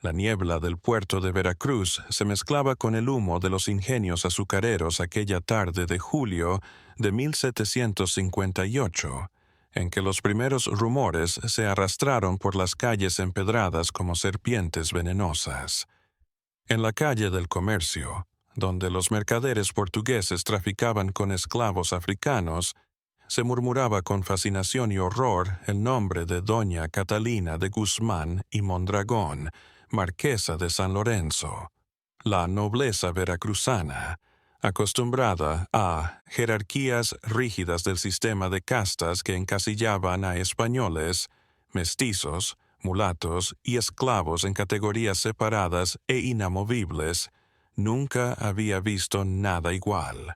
La niebla del puerto de Veracruz se mezclaba con el humo de los ingenios azucareros aquella tarde de julio de 1758, en que los primeros rumores se arrastraron por las calles empedradas como serpientes venenosas. En la calle del Comercio, donde los mercaderes portugueses traficaban con esclavos africanos, se murmuraba con fascinación y horror el nombre de doña Catalina de Guzmán y Mondragón, marquesa de San Lorenzo, la nobleza veracruzana, acostumbrada a jerarquías rígidas del sistema de castas que encasillaban a españoles, mestizos, mulatos y esclavos en categorías separadas e inamovibles, nunca había visto nada igual.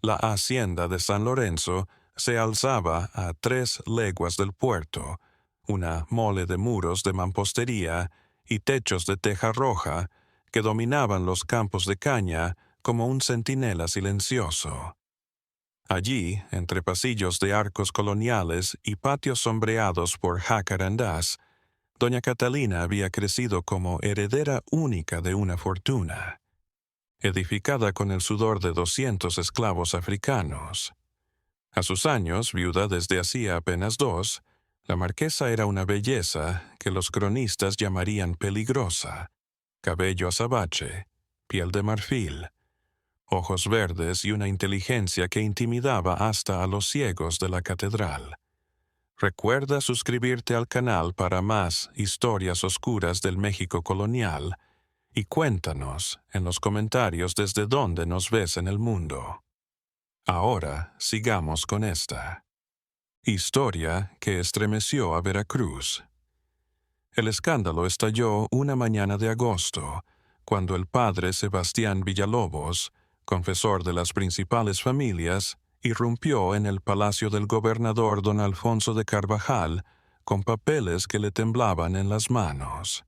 La hacienda de San Lorenzo se alzaba a 3 leguas del puerto, una mole de muros de mampostería y techos de teja roja que dominaban los campos de caña como un centinela silencioso. Allí, entre pasillos de arcos coloniales y patios sombreados por jacarandás, doña Catalina había crecido como heredera única de una fortuna, edificada con el sudor de 200 esclavos africanos. A sus años, viuda desde hacía apenas 2, la marquesa era una belleza que los cronistas llamarían peligrosa: cabello azabache, piel de marfil, ojos verdes y una inteligencia que intimidaba hasta a los ciegos de la catedral. Recuerda suscribirte al canal para más historias oscuras del México colonial y cuéntanos en los comentarios desde dónde nos ves en el mundo. Ahora sigamos con esta historia que estremeció a Veracruz. El escándalo estalló una mañana de agosto, cuando el padre Sebastián Villalobos, confesor de las principales familias, irrumpió en el palacio del gobernador don Alfonso de Carvajal con papeles que le temblaban en las manos.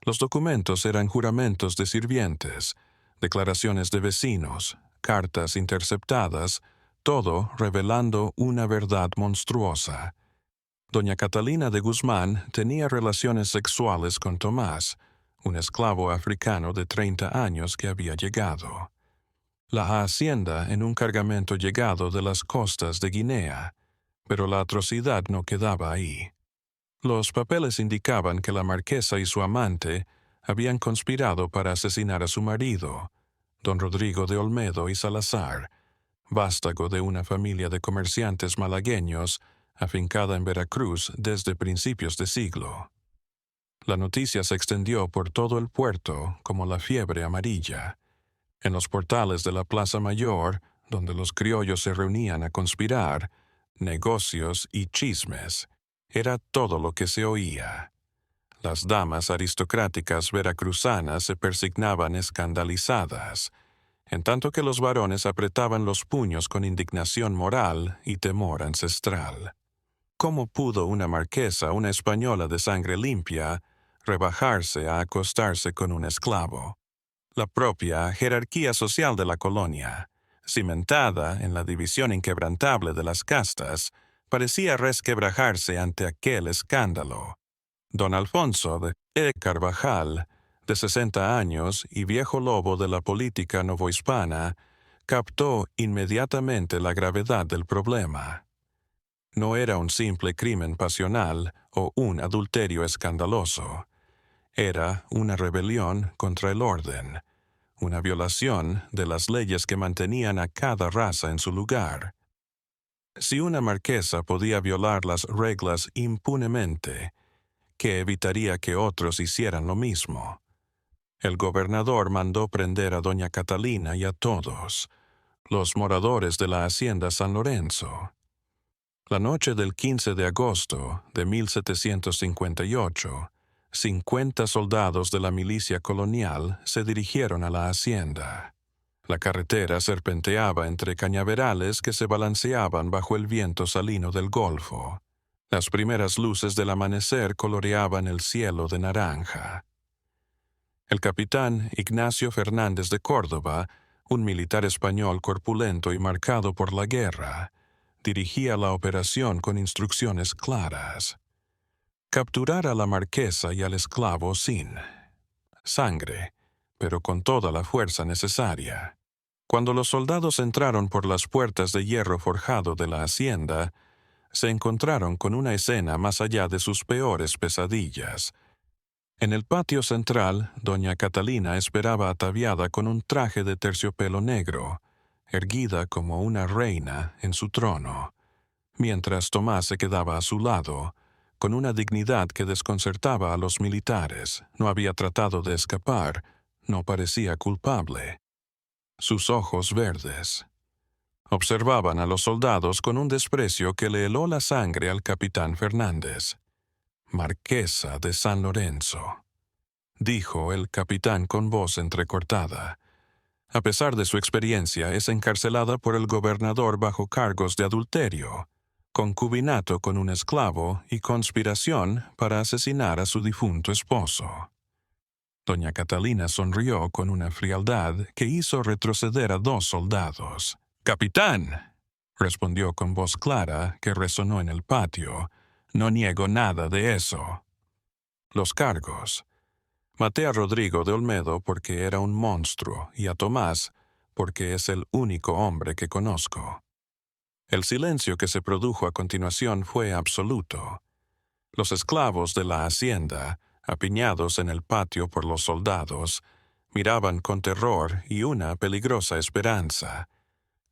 Los documentos eran juramentos de sirvientes, declaraciones de vecinos, cartas interceptadas, todo revelando una verdad monstruosa. Doña Catalina de Guzmán tenía relaciones sexuales con Tomás, un esclavo africano de 30 años que había llegado. La hacienda en un cargamento llegado de las costas de Guinea, pero la atrocidad no quedaba ahí. Los papeles indicaban que la marquesa y su amante habían conspirado para asesinar a su marido, don Rodrigo de Olmedo y Salazar, vástago de una familia de comerciantes malagueños afincada en Veracruz desde principios de siglo. La noticia se extendió por todo el puerto como la fiebre amarilla. En los portales de la Plaza Mayor, donde los criollos se reunían a conspirar, negocios y chismes, era todo lo que se oía. Las damas aristocráticas veracruzanas se persignaban escandalizadas, en tanto que los varones apretaban los puños con indignación moral y temor ancestral. ¿Cómo pudo una marquesa, una española de sangre limpia, rebajarse a acostarse con un esclavo? La propia jerarquía social de la colonia, cimentada en la división inquebrantable de las castas, parecía resquebrajarse ante aquel escándalo. Don Alfonso de Carvajal, de 60 años y viejo lobo de la política novohispana, captó inmediatamente la gravedad del problema. No era un simple crimen pasional o un adulterio escandaloso. Era una rebelión contra el orden, una violación de las leyes que mantenían a cada raza en su lugar. Si una marquesa podía violar las reglas impunemente, ¿qué evitaría que otros hicieran lo mismo? El gobernador mandó prender a doña Catalina y a todos, los moradores de la hacienda San Lorenzo. La noche del 15 de agosto de 1758, 50 soldados de la milicia colonial se dirigieron a la hacienda. La carretera serpenteaba entre cañaverales que se balanceaban bajo el viento salino del Golfo. Las primeras luces del amanecer coloreaban el cielo de naranja. El capitán Ignacio Fernández de Córdoba, un militar español corpulento y marcado por la guerra, dirigía la operación con instrucciones claras. Capturar a la marquesa y al esclavo sin sangre, pero con toda la fuerza necesaria. Cuando los soldados entraron por las puertas de hierro forjado de la hacienda, se encontraron con una escena más allá de sus peores pesadillas. En el patio central, doña Catalina esperaba ataviada con un traje de terciopelo negro, erguida como una reina en su trono, mientras Tomás se quedaba a su lado, con una dignidad que desconcertaba a los militares. No había tratado de escapar, no parecía culpable. Sus ojos verdes observaban a los soldados con un desprecio que le heló la sangre al capitán Fernández. Marquesa de San Lorenzo, dijo el capitán con voz entrecortada. A pesar de su experiencia, es encarcelada por el gobernador bajo cargos de adulterio, concubinato con un esclavo y conspiración para asesinar a su difunto esposo. Doña Catalina sonrió con una frialdad que hizo retroceder a 2 soldados. «¡Capitán!», respondió con voz clara que resonó en el patio. «No niego nada de eso». Los cargos. Maté a Rodrigo de Olmedo porque era un monstruo y a Tomás porque es el único hombre que conozco. El silencio que se produjo a continuación fue absoluto. Los esclavos de la hacienda, apiñados en el patio por los soldados, miraban con terror y una peligrosa esperanza.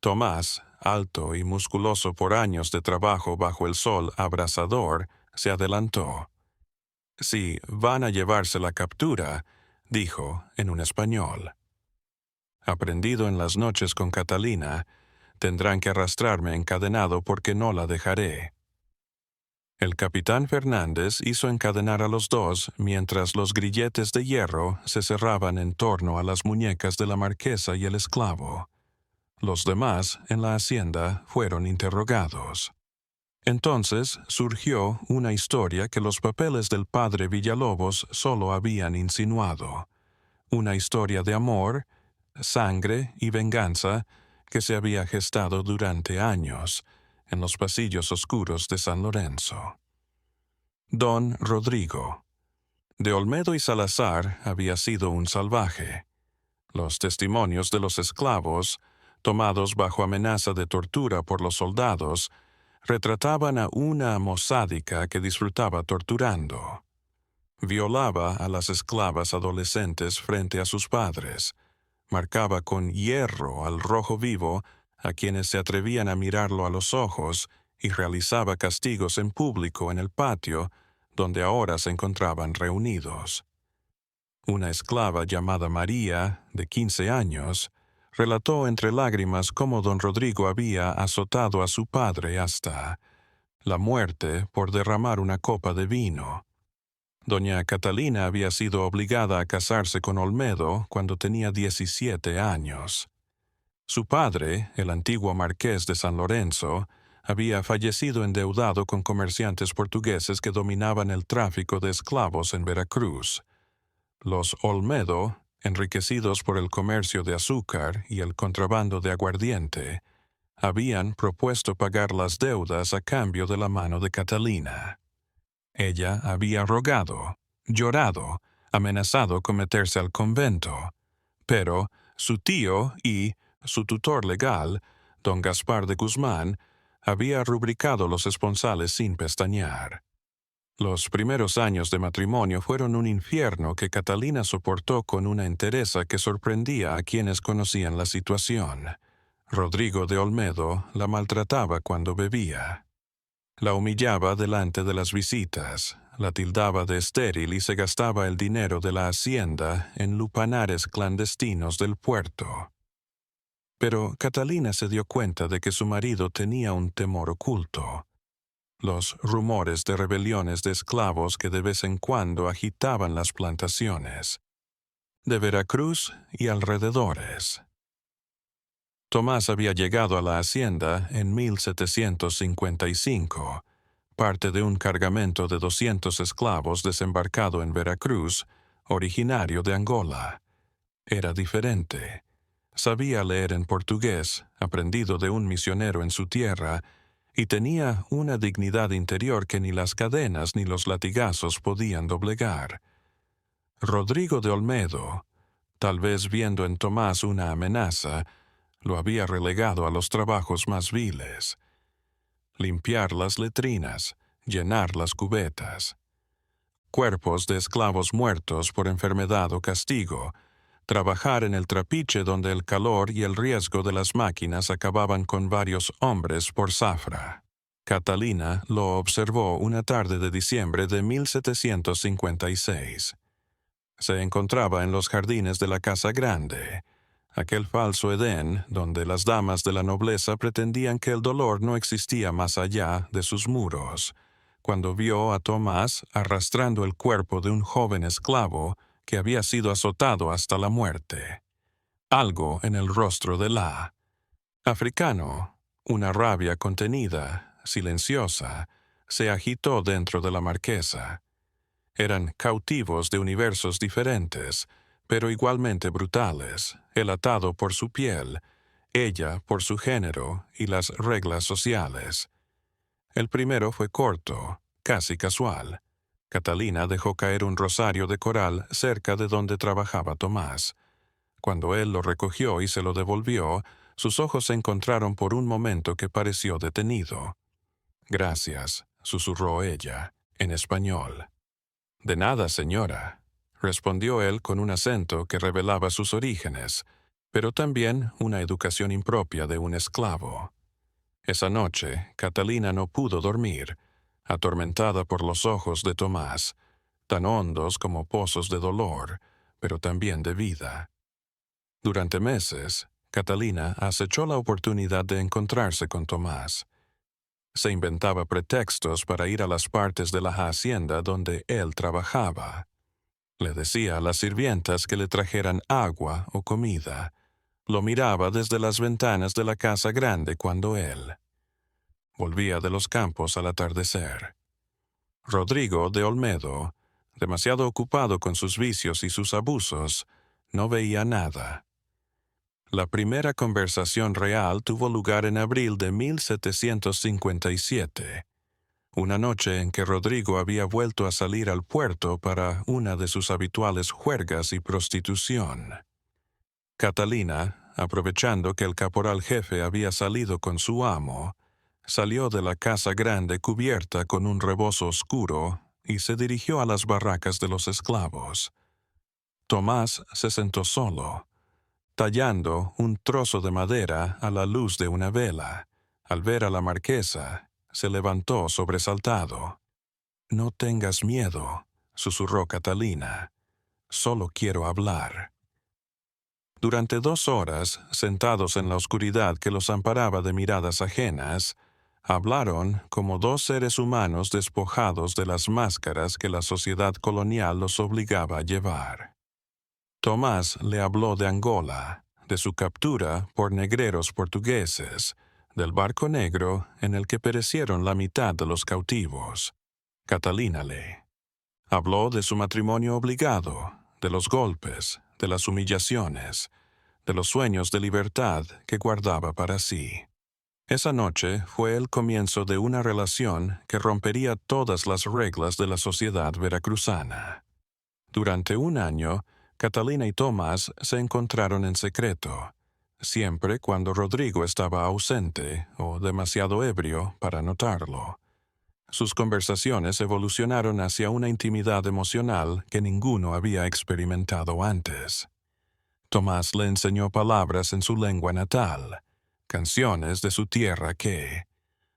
Tomás, alto y musculoso por años de trabajo bajo el sol abrasador, se adelantó. «Si van a llevarse la captura», dijo en un español. «Aprendido en las noches con Catalina, tendrán que arrastrarme encadenado porque no la dejaré». El capitán Fernández hizo encadenar a los dos mientras los grilletes de hierro se cerraban en torno a las muñecas de la marquesa y el esclavo. Los demás en la hacienda fueron interrogados. Entonces surgió una historia que los papeles del padre Villalobos solo habían insinuado. Una historia de amor, sangre y venganza que se había gestado durante años en los pasillos oscuros de San Lorenzo. Don Rodrigo. De Olmedo y Salazar había sido un salvaje. Los testimonios de los esclavos, tomados bajo amenaza de tortura por los soldados, retrataban a una mozádica que disfrutaba torturando. Violaba a las esclavas adolescentes frente a sus padres, marcaba con hierro al rojo vivo a quienes se atrevían a mirarlo a los ojos y realizaba castigos en público en el patio donde ahora se encontraban reunidos. Una esclava llamada María, de 15 años, relató entre lágrimas cómo don Rodrigo había azotado a su padre hasta la muerte por derramar una copa de vino. Doña Catalina había sido obligada a casarse con Olmedo cuando tenía 17 años. Su padre, el antiguo marqués de San Lorenzo, había fallecido endeudado con comerciantes portugueses que dominaban el tráfico de esclavos en Veracruz. Los Olmedo, enriquecidos por el comercio de azúcar y el contrabando de aguardiente, habían propuesto pagar las deudas a cambio de la mano de Catalina. Ella había rogado, llorado, amenazado con meterse al convento, pero su tío y su tutor legal, don Gaspar de Guzmán, había rubricado los esponsales sin pestañear. Los primeros años de matrimonio fueron un infierno que Catalina soportó con una entereza que sorprendía a quienes conocían la situación. Rodrigo de Olmedo la maltrataba cuando bebía. La humillaba delante de las visitas, la tildaba de estéril y se gastaba el dinero de la hacienda en lupanares clandestinos del puerto. Pero Catalina se dio cuenta de que su marido tenía un temor oculto. Los rumores de rebeliones de esclavos que de vez en cuando agitaban las plantaciones, de Veracruz y alrededores. Tomás había llegado a la hacienda en 1755, parte de un cargamento de 200 esclavos desembarcado en Veracruz, originario de Angola. Era diferente. Sabía leer en portugués, aprendido de un misionero en su tierra, y tenía una dignidad interior que ni las cadenas ni los latigazos podían doblegar. Rodrigo de Olmedo, tal vez viendo en Tomás una amenaza, lo había relegado a los trabajos más viles: limpiar las letrinas, llenar las cubetas, cuerpos de esclavos muertos por enfermedad o castigo, trabajar en el trapiche donde el calor y el riesgo de las máquinas acababan con varios hombres por zafra. Catalina lo observó una tarde de diciembre de 1756. Se encontraba en los jardines de la Casa Grande, aquel falso Edén donde las damas de la nobleza pretendían que el dolor no existía más allá de sus muros, cuando vio a Tomás arrastrando el cuerpo de un joven esclavo que había sido azotado hasta la muerte. Algo en el rostro de la africano, una rabia contenida, silenciosa, se agitó dentro de la marquesa. Eran cautivos de universos diferentes, pero igualmente brutales, él atado por su piel, ella por su género y las reglas sociales. El primero fue corto, casi casual. Catalina dejó caer un rosario de coral cerca de donde trabajaba Tomás. Cuando él lo recogió y se lo devolvió, sus ojos se encontraron por un momento que pareció detenido. «Gracias», susurró ella, en español. «De nada, señora», respondió él con un acento que revelaba sus orígenes, pero también una educación impropia de un esclavo. Esa noche, Catalina no pudo dormir, atormentada por los ojos de Tomás, tan hondos como pozos de dolor, pero también de vida. Durante meses, Catalina acechó la oportunidad de encontrarse con Tomás. Se inventaba pretextos para ir a las partes de la hacienda donde él trabajaba. Le decía a las sirvientas que le trajeran agua o comida. Lo miraba desde las ventanas de la Casa Grande cuando él volvía de los campos al atardecer. Rodrigo de Olmedo, demasiado ocupado con sus vicios y sus abusos, no veía nada. La primera conversación real tuvo lugar en abril de 1757, una noche en que Rodrigo había vuelto a salir al puerto para una de sus habituales juergas y prostitución. Catalina, aprovechando que el caporal jefe había salido con su amo, salió de la Casa Grande cubierta con un rebozo oscuro y se dirigió a las barracas de los esclavos. Tomás se sentó solo, tallando un trozo de madera a la luz de una vela. Al ver a la marquesa, se levantó sobresaltado. «No tengas miedo», susurró Catalina. «Solo quiero hablar». Durante 2 horas, sentados en la oscuridad que los amparaba de miradas ajenas, hablaron como 2 seres humanos despojados de las máscaras que la sociedad colonial los obligaba a llevar. Tomás le habló de Angola, de su captura por negreros portugueses, del barco negro en el que perecieron la mitad de los cautivos. Catalina le habló de su matrimonio obligado, de los golpes, de las humillaciones, de los sueños de libertad que guardaba para sí. Esa noche fue el comienzo de una relación que rompería todas las reglas de la sociedad veracruzana. Durante 1 año, Catalina y Tomás se encontraron en secreto, siempre cuando Rodrigo estaba ausente o demasiado ebrio para notarlo. Sus conversaciones evolucionaron hacia una intimidad emocional que ninguno había experimentado antes. Tomás le enseñó palabras en su lengua natal, canciones de su tierra que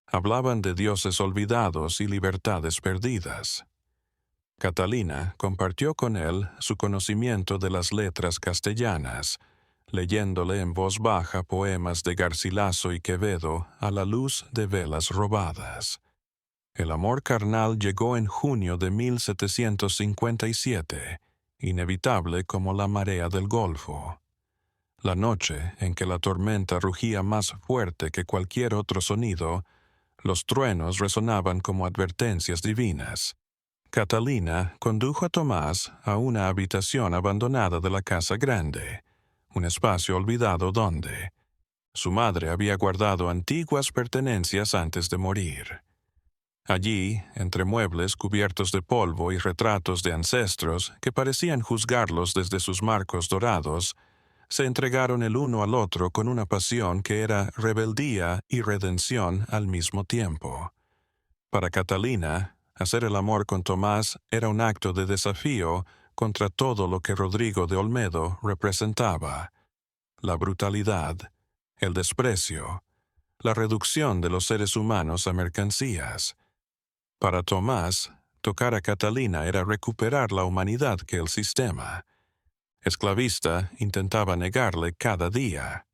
hablaban de dioses olvidados y libertades perdidas. Catalina compartió con él su conocimiento de las letras castellanas, leyéndole en voz baja poemas de Garcilaso y Quevedo a la luz de velas robadas. El amor carnal llegó en junio de 1757, inevitable como la marea del Golfo. La noche en que la tormenta rugía más fuerte que cualquier otro sonido, los truenos resonaban como advertencias divinas. Catalina condujo a Tomás a una habitación abandonada de la Casa Grande, un espacio olvidado donde Su madre había guardado antiguas pertenencias antes de morir. Allí, entre muebles cubiertos de polvo y retratos de ancestros que parecían juzgarlos desde sus marcos dorados, se entregaron el uno al otro con una pasión que era rebeldía y redención al mismo tiempo. Para Catalina, hacer el amor con Tomás era un acto de desafío contra todo lo que Rodrigo de Olmedo representaba: la brutalidad, el desprecio, la reducción de los seres humanos a mercancías. Para Tomás, tocar a Catalina era recuperar la humanidad que el sistema esclavista intentaba negarle cada día.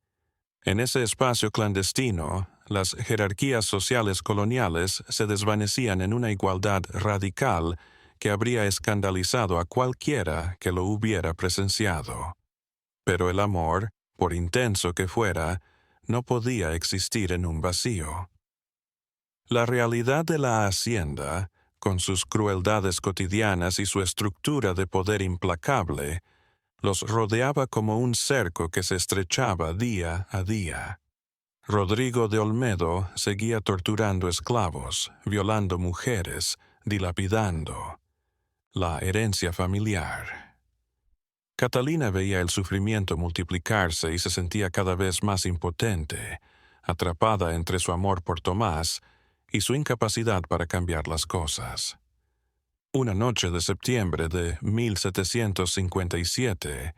En ese espacio clandestino, las jerarquías sociales coloniales se desvanecían en una igualdad radical que habría escandalizado a cualquiera que lo hubiera presenciado. Pero el amor, por intenso que fuera, no podía existir en un vacío. La realidad de la hacienda, con sus crueldades cotidianas y su estructura de poder implacable, los rodeaba como un cerco que se estrechaba día a día. Rodrigo de Olmedo seguía torturando esclavos, violando mujeres, dilapidando la herencia familiar. Catalina veía el sufrimiento multiplicarse y se sentía cada vez más impotente, atrapada entre su amor por Tomás y su incapacidad para cambiar las cosas. Una noche de septiembre de 1757,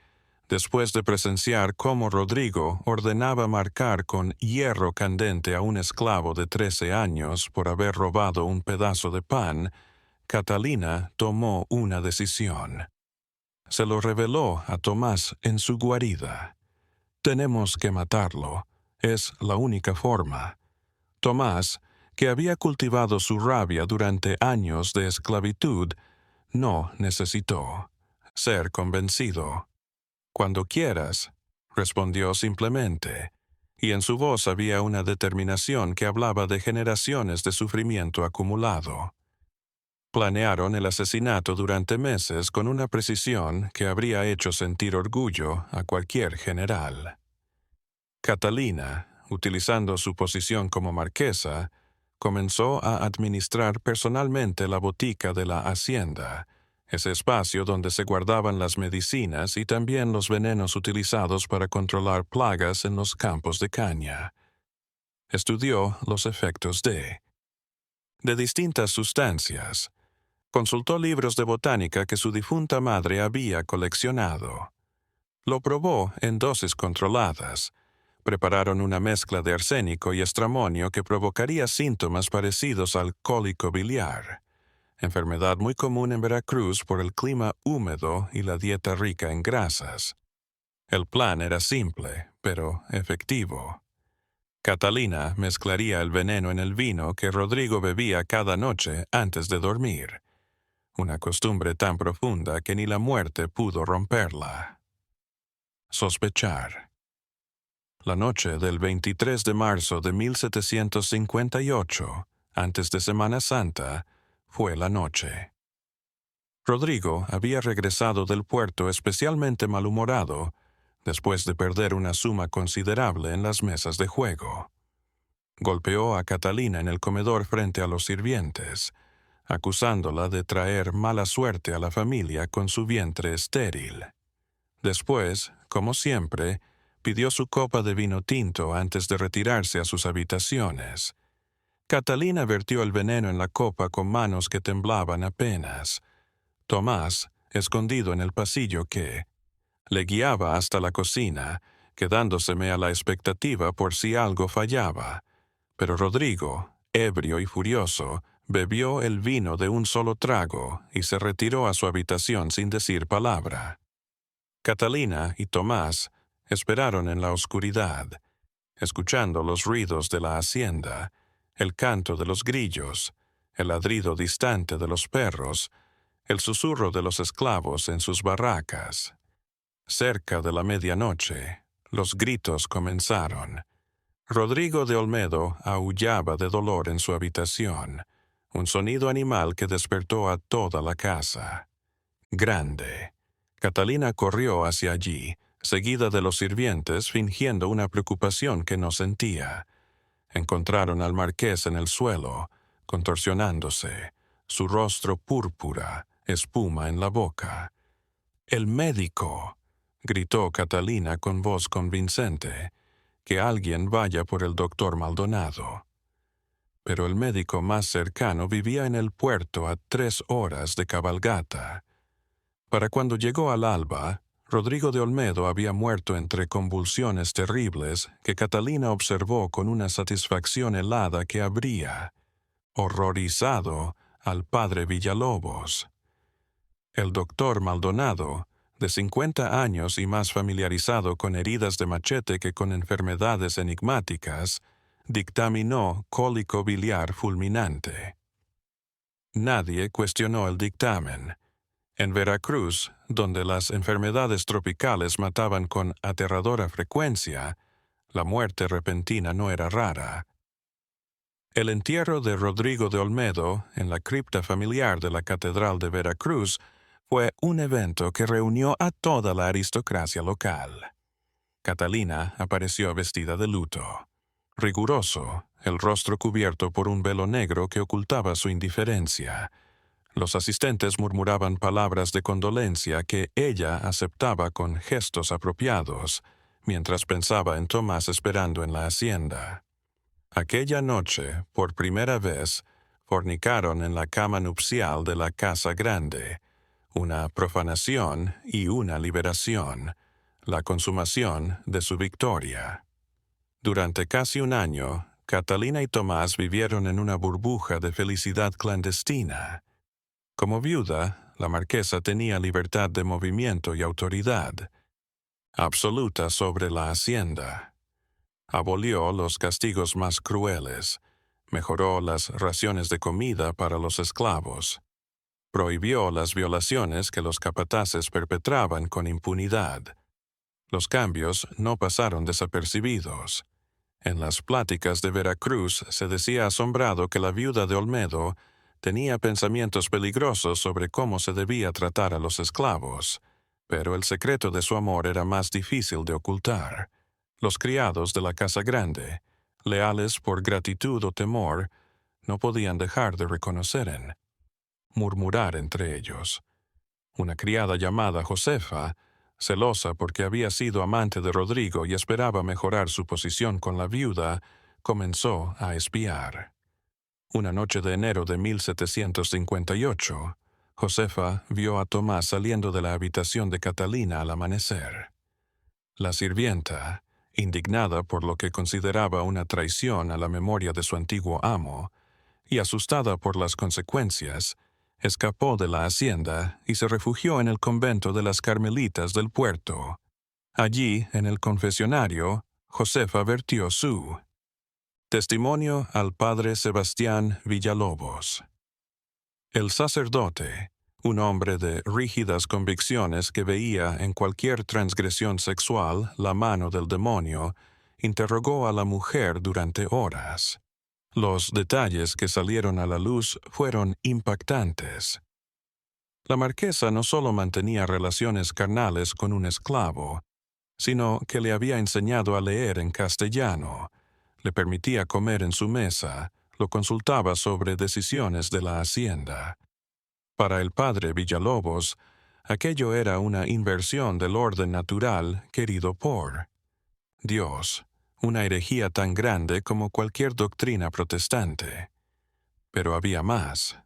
después de presenciar cómo Rodrigo ordenaba marcar con hierro candente a un esclavo de 13 años por haber robado un pedazo de pan, Catalina tomó una decisión. Se lo reveló a Tomás en su guarida. «Tenemos que matarlo. Es la única forma». Tomás, que había cultivado su rabia durante años de esclavitud, no necesitó ser convencido. «Cuando quieras», respondió simplemente, y en su voz había una determinación que hablaba de generaciones de sufrimiento acumulado. Planearon el asesinato durante meses con una precisión que habría hecho sentir orgullo a cualquier general. Catalina, utilizando su posición como marquesa, comenzó a administrar personalmente la botica de la hacienda, ese espacio donde se guardaban las medicinas y también los venenos utilizados para controlar plagas en los campos de caña. Estudió los efectos de distintas sustancias. Consultó libros de botánica que su difunta madre había coleccionado. Lo probó en dosis controladas. Prepararon una mezcla de arsénico y estramonio que provocaría síntomas parecidos al cólico biliar, enfermedad muy común en Veracruz por el clima húmedo y la dieta rica en grasas. El plan era simple, pero efectivo. Catalina mezclaría el veneno en el vino que Rodrigo bebía cada noche antes de dormir, una costumbre tan profunda que ni la muerte pudo romperla. Sospechar. La noche del 23 de marzo de 1758, antes de Semana Santa, fue la noche. Rodrigo había regresado del puerto especialmente malhumorado, después de perder una suma considerable en las mesas de juego. Golpeó a Catalina en el comedor frente a los sirvientes, acusándola de traer mala suerte a la familia con su vientre estéril. Después, como siempre, pidió su copa de vino tinto antes de retirarse a sus habitaciones. Catalina vertió el veneno en la copa con manos que temblaban apenas. Tomás, escondido en el pasillo le guiaba hasta la cocina, quedándoseme a la expectativa por si algo fallaba. Pero Rodrigo, ebrio y furioso, bebió el vino de un solo trago y se retiró a su habitación sin decir palabra. Catalina y Tomás esperaron en la oscuridad, escuchando los ruidos de la hacienda, el canto de los grillos, el ladrido distante de los perros, el susurro de los esclavos en sus barracas. Cerca de la medianoche, los gritos comenzaron. Rodrigo de Olmedo aullaba de dolor en su habitación, un sonido animal que despertó a toda la casa. Grande. Catalina corrió hacia allí, seguida de los sirvientes fingiendo una preocupación que no sentía. Encontraron al marqués en el suelo, contorsionándose, su rostro púrpura, espuma en la boca. «¡El médico!», gritó Catalina con voz convincente. «Que alguien vaya por el doctor Maldonado». Pero el médico más cercano vivía en el puerto a 3 horas de cabalgata. Para cuando llegó al alba, Rodrigo de Olmedo había muerto entre convulsiones terribles que Catalina observó con una satisfacción helada que habría horrorizado al padre Villalobos. El doctor Maldonado, de 50 años y más familiarizado con heridas de machete que con enfermedades enigmáticas, dictaminó cólico biliar fulminante. Nadie cuestionó el dictamen. En Veracruz, donde las enfermedades tropicales mataban con aterradora frecuencia, la muerte repentina no era rara. El entierro de Rodrigo de Olmedo en la cripta familiar de la Catedral de Veracruz fue un evento que reunió a toda la aristocracia local. Catalina apareció vestida de luto. Riguroso, el rostro cubierto por un velo negro que ocultaba su indiferencia. Los asistentes murmuraban palabras de condolencia que ella aceptaba con gestos apropiados, mientras pensaba en Tomás esperando en la hacienda. Aquella noche, por primera vez, fornicaron en la cama nupcial de la Casa Grande, una profanación y una liberación, la consumación de su victoria. Durante casi un año, Catalina y Tomás vivieron en una burbuja de felicidad clandestina. Como viuda, la marquesa tenía libertad de movimiento y autoridad absoluta sobre la hacienda. Abolió los castigos más crueles, mejoró las raciones de comida para los esclavos, prohibió las violaciones que los capataces perpetraban con impunidad. Los cambios no pasaron desapercibidos. En las pláticas de Veracruz se decía asombrado que la viuda de Olmedo tenía pensamientos peligrosos sobre cómo se debía tratar a los esclavos, pero el secreto de su amor era más difícil de ocultar. Los criados de la Casa Grande, leales por gratitud o temor, no podían dejar de murmurar entre ellos. Una criada llamada Josefa, celosa porque había sido amante de Rodrigo y esperaba mejorar su posición con la viuda, comenzó a espiar. Una noche de enero de 1758, Josefa vio a Tomás saliendo de la habitación de Catalina al amanecer. La sirvienta, indignada por lo que consideraba una traición a la memoria de su antiguo amo, y asustada por las consecuencias, escapó de la hacienda y se refugió en el convento de las Carmelitas del puerto. Allí, en el confesionario, Josefa vertió su testimonio al padre Sebastián Villalobos. El sacerdote, un hombre de rígidas convicciones que veía en cualquier transgresión sexual la mano del demonio, interrogó a la mujer durante horas. Los detalles que salieron a la luz fueron impactantes. La marquesa no solo mantenía relaciones carnales con un esclavo, sino que le había enseñado a leer en castellano, le permitía comer en su mesa, lo consultaba sobre decisiones de la hacienda. Para el padre Villalobos, aquello era una inversión del orden natural querido por Dios, una herejía tan grande como cualquier doctrina protestante. Pero había más.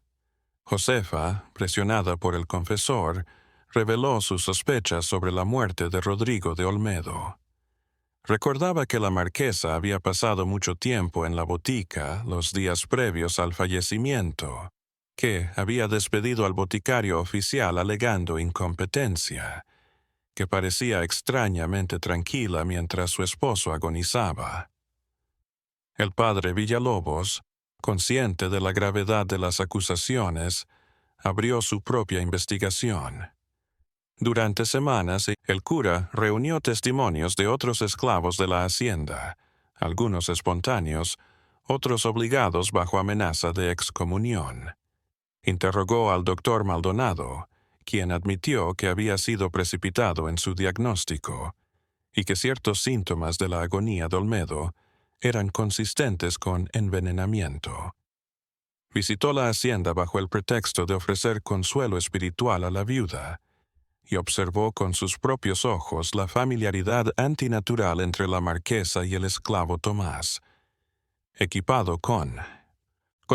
Josefa, presionada por el confesor, reveló sus sospechas sobre la muerte de Rodrigo de Olmedo. Recordaba que la marquesa había pasado mucho tiempo en la botica los días previos al fallecimiento, que había despedido al boticario oficial alegando incompetencia, que parecía extrañamente tranquila mientras su esposo agonizaba. El padre Villalobos, consciente de la gravedad de las acusaciones, abrió su propia investigación. Durante semanas, el cura reunió testimonios de otros esclavos de la hacienda, algunos espontáneos, otros obligados bajo amenaza de excomunión. Interrogó al doctor Maldonado, quien admitió que había sido precipitado en su diagnóstico, y que ciertos síntomas de la agonía de Olmedo eran consistentes con envenenamiento. Visitó la hacienda bajo el pretexto de ofrecer consuelo espiritual a la viuda, y observó con sus propios ojos la familiaridad antinatural entre la marquesa y el esclavo Tomás. Equipado con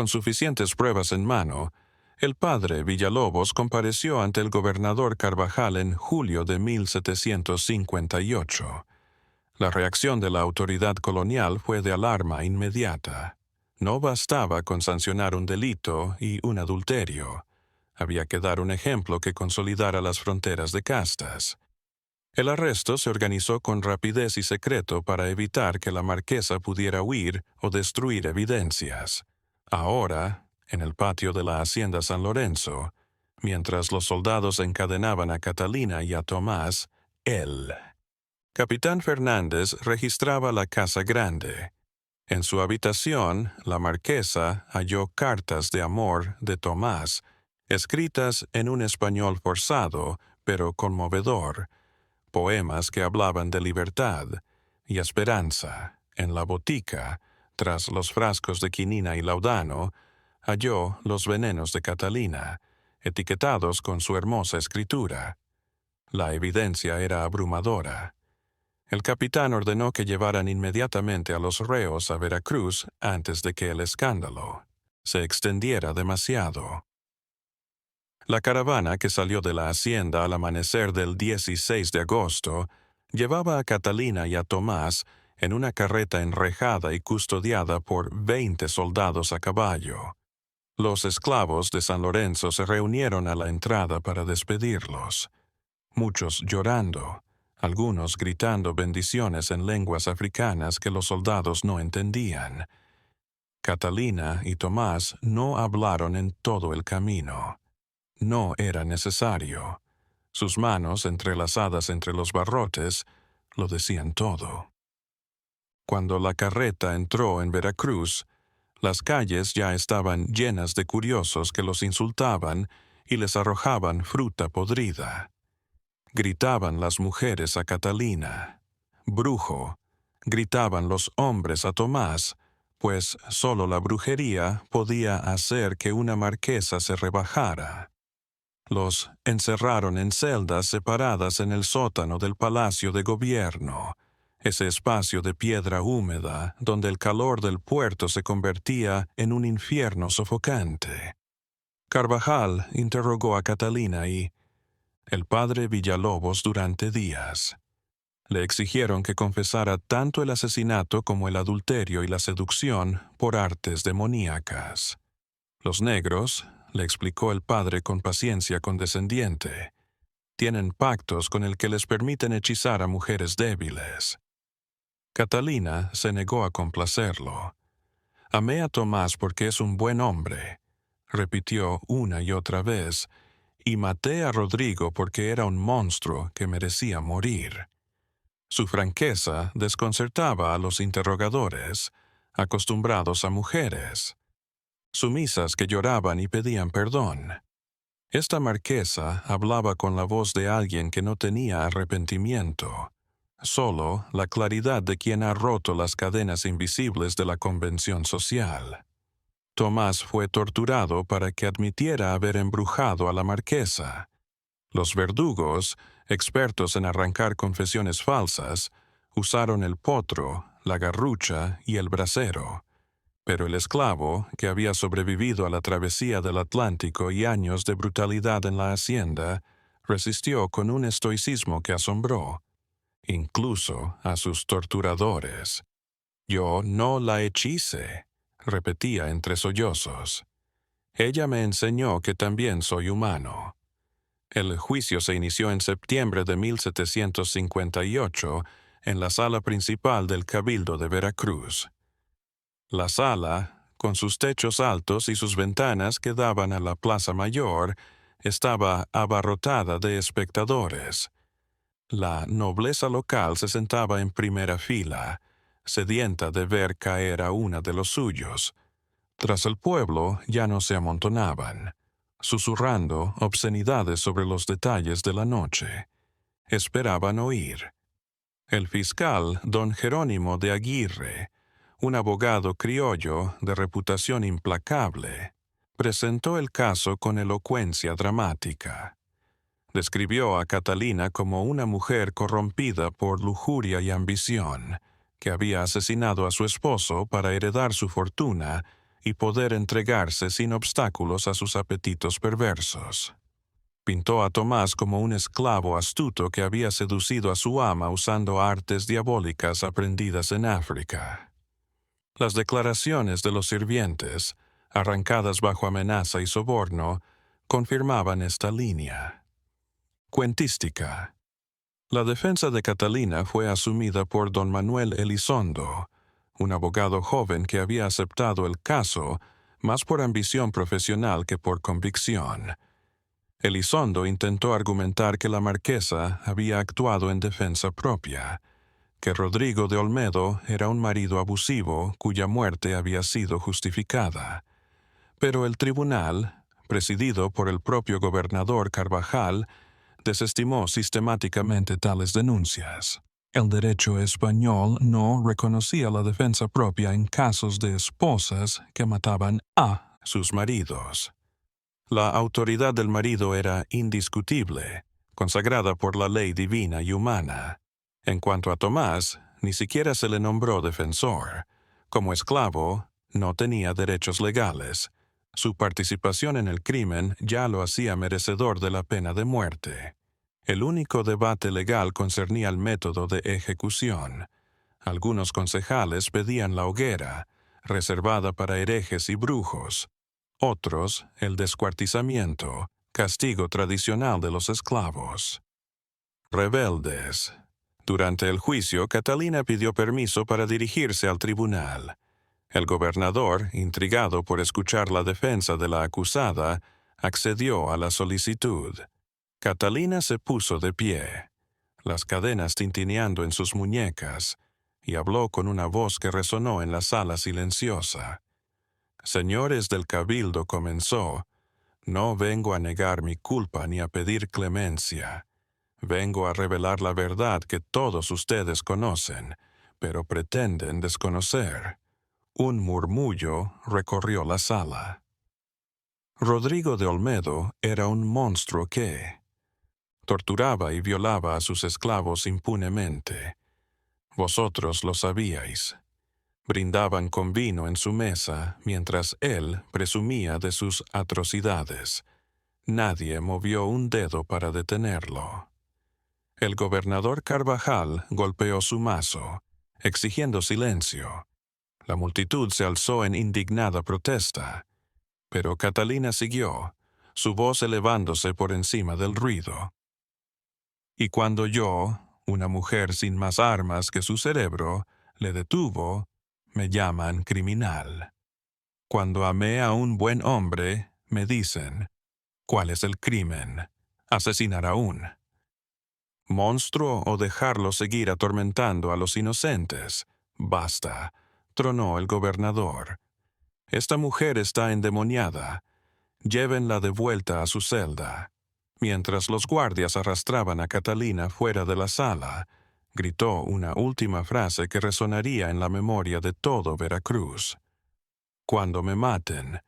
suficientes pruebas en mano, el padre Villalobos compareció ante el gobernador Carvajal en julio de 1758. La reacción de la autoridad colonial fue de alarma inmediata. No bastaba con sancionar un delito y un adulterio. Había que dar un ejemplo que consolidara las fronteras de castas. El arresto se organizó con rapidez y secreto para evitar que la marquesa pudiera huir o destruir evidencias. Ahora, en el patio de la hacienda San Lorenzo, mientras los soldados encadenaban a Catalina y a Tomás, él. Capitán Fernández registraba la casa grande. En su habitación, la marquesa halló cartas de amor de Tomás, escritas en un español forzado, pero conmovedor, poemas que hablaban de libertad y esperanza. En la botica, tras los frascos de quinina y laudano, halló los venenos de Catalina, etiquetados con su hermosa escritura. La evidencia era abrumadora. El capitán ordenó que llevaran inmediatamente a los reos a Veracruz antes de que el escándalo se extendiera demasiado. La caravana que salió de la hacienda al amanecer del 16 de agosto llevaba a Catalina y a Tomás en una carreta enrejada y custodiada por 20 soldados a caballo. Los esclavos de San Lorenzo se reunieron a la entrada para despedirlos, muchos llorando, algunos gritando bendiciones en lenguas africanas que los soldados no entendían. Catalina y Tomás no hablaron en todo el camino. No era necesario. Sus manos, entrelazadas entre los barrotes, lo decían todo. Cuando la carreta entró en Veracruz, las calles ya estaban llenas de curiosos que los insultaban y les arrojaban fruta podrida. Gritaban las mujeres a Catalina, brujo. Gritaban los hombres a Tomás, pues solo la brujería podía hacer que una marquesa se rebajara. Los encerraron en celdas separadas en el sótano del Palacio de Gobierno, ese espacio de piedra húmeda donde el calor del puerto se convertía en un infierno sofocante. Carvajal interrogó a Catalina y el padre Villalobos durante días. Le exigieron que confesara tanto el asesinato como el adulterio y la seducción por artes demoníacas. Los negros, le explicó el padre con paciencia condescendiente, tienen pactos con el que les permiten hechizar a mujeres débiles. Catalina se negó a complacerlo. Amé a Tomás porque es un buen hombre, repitió una y otra vez, y maté a Rodrigo porque era un monstruo que merecía morir. Su franqueza desconcertaba a los interrogadores, acostumbrados a mujeres, sumisas que lloraban y pedían perdón. Esta marquesa hablaba con la voz de alguien que no tenía arrepentimiento, solo la claridad de quien ha roto las cadenas invisibles de la convención social. Tomás fue torturado para que admitiera haber embrujado a la marquesa. Los verdugos, expertos en arrancar confesiones falsas, usaron el potro, la garrucha y el brasero. Pero el esclavo, que había sobrevivido a la travesía del Atlántico y años de brutalidad en la hacienda, resistió con un estoicismo que asombró, incluso a sus torturadores. «Yo no la hechice», repetía entre sollozos. «Ella me enseñó que también soy humano». El juicio se inició en septiembre de 1758 en la sala principal del Cabildo de Veracruz. La sala, con sus techos altos y sus ventanas que daban a la Plaza Mayor, estaba abarrotada de espectadores. La nobleza local se sentaba en primera fila, sedienta de ver caer a una de los suyos. Tras el pueblo ya no se amontonaban, susurrando obscenidades sobre los detalles de la noche. Esperaban oír. El fiscal don Jerónimo de Aguirre, un abogado criollo de reputación implacable, presentó el caso con elocuencia dramática. Describió a Catalina como una mujer corrompida por lujuria y ambición, que había asesinado a su esposo para heredar su fortuna y poder entregarse sin obstáculos a sus apetitos perversos. Pintó a Tomás como un esclavo astuto que había seducido a su ama usando artes diabólicas aprendidas en África. Las declaraciones de los sirvientes, arrancadas bajo amenaza y soborno, confirmaban esta línea. Cuentística. La defensa de Catalina fue asumida por don Manuel Elizondo, un abogado joven que había aceptado el caso más por ambición profesional que por convicción. Elizondo intentó argumentar que la marquesa había actuado en defensa propia, que Rodrigo de Olmedo era un marido abusivo cuya muerte había sido justificada. Pero el tribunal, presidido por el propio gobernador Carvajal, desestimó sistemáticamente tales denuncias. El derecho español no reconocía la defensa propia en casos de esposas que mataban a sus maridos. La autoridad del marido era indiscutible, consagrada por la ley divina y humana. En cuanto a Tomás, ni siquiera se le nombró defensor. Como esclavo, no tenía derechos legales. Su participación en el crimen ya lo hacía merecedor de la pena de muerte. El único debate legal concernía el método de ejecución. Algunos concejales pedían la hoguera, reservada para herejes y brujos. Otros, el descuartizamiento, castigo tradicional de los esclavos. Rebeldes. Durante el juicio, Catalina pidió permiso para dirigirse al tribunal. El gobernador, intrigado por escuchar la defensa de la acusada, accedió a la solicitud. Catalina se puso de pie, las cadenas tintineando en sus muñecas, y habló con una voz que resonó en la sala silenciosa. Señores del cabildo, comenzó, no vengo a negar mi culpa ni a pedir clemencia. Vengo a revelar la verdad que todos ustedes conocen, pero pretenden desconocer. Un murmullo recorrió la sala. Rodrigo de Olmedo era un monstruo que torturaba y violaba a sus esclavos impunemente. Vosotros lo sabíais. Brindaban con vino en su mesa mientras él presumía de sus atrocidades. Nadie movió un dedo para detenerlo. El gobernador Carvajal golpeó su mazo, exigiendo silencio. La multitud se alzó en indignada protesta, pero Catalina siguió, su voz elevándose por encima del ruido. Y cuando yo, una mujer sin más armas que su cerebro, le detuvo, me llaman criminal. Cuando amé a un buen hombre, me dicen, ¿cuál es el crimen? Asesinar a un monstruo o dejarlo seguir atormentando a los inocentes. Basta, tronó el gobernador. Esta mujer está endemoniada. Llévenla de vuelta a su celda. Mientras los guardias arrastraban a Catalina fuera de la sala, gritó una última frase que resonaría en la memoria de todo Veracruz. Cuando me maten,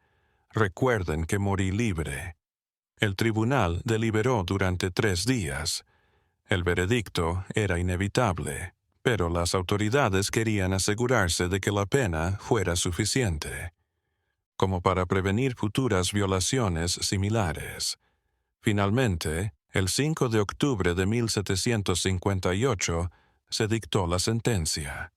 recuerden que morí libre. El tribunal deliberó durante 3 días. El veredicto era inevitable, pero las autoridades querían asegurarse de que la pena fuera suficiente, como para prevenir futuras violaciones similares. Finalmente, el 5 de octubre de 1758, se dictó la sentencia.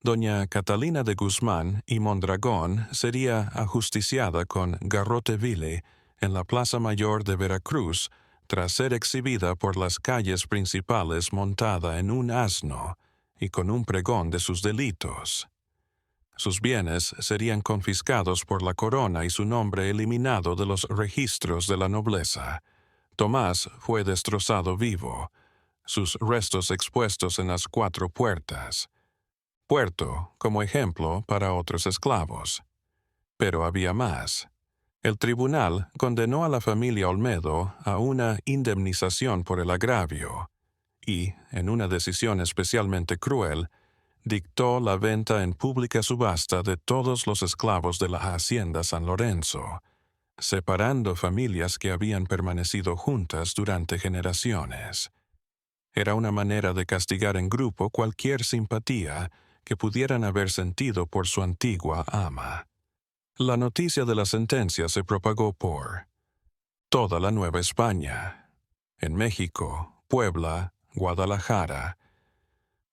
Doña Catalina de Guzmán y Mondragón sería ajusticiada con garrote vile en la Plaza Mayor de Veracruz tras ser exhibida por las calles principales montada en un asno y con un pregón de sus delitos. Sus bienes serían confiscados por la corona y su nombre eliminado de los registros de la nobleza. Tomás fue destrozado vivo, sus restos expuestos en las 4 puertas. Puerto como ejemplo para otros esclavos. Pero había más. El tribunal condenó a la familia Olmedo a una indemnización por el agravio y, en una decisión especialmente cruel, dictó la venta en pública subasta de todos los esclavos de la hacienda San Lorenzo, separando familias que habían permanecido juntas durante generaciones. Era una manera de castigar en grupo cualquier simpatía que pudieran haber sentido por su antigua ama. La noticia de la sentencia se propagó por toda la Nueva España, en México, Puebla, Guadalajara.